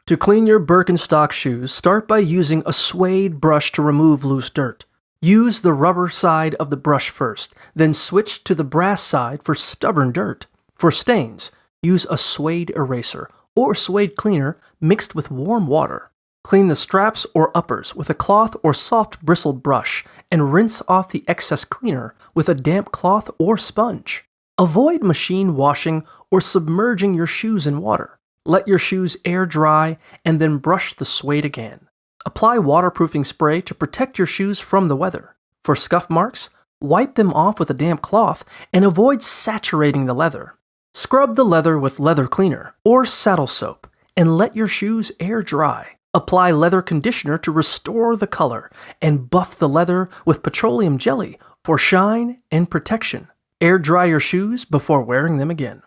To clean your Birkenstock shoes, start by using a suede brush to remove loose dirt. Use the rubber side of the brush first, then switch to the brass side for stubborn dirt. For stains, use a suede eraser or suede cleaner mixed with warm water. Clean the straps or uppers with a cloth or soft bristled brush and rinse off the excess cleaner with a damp cloth or sponge. Avoid machine washing or submerging your shoes in water. Let your shoes air dry and then brush the suede again. Apply waterproofing spray to protect your shoes from the weather. For scuff marks, wipe them off with a damp cloth and avoid saturating the leather. Scrub the leather with leather cleaner or saddle soap and let your shoes air dry. Apply leather conditioner to restore the color and buff the leather with petroleum jelly for shine and protection. Air dry your shoes before wearing them again.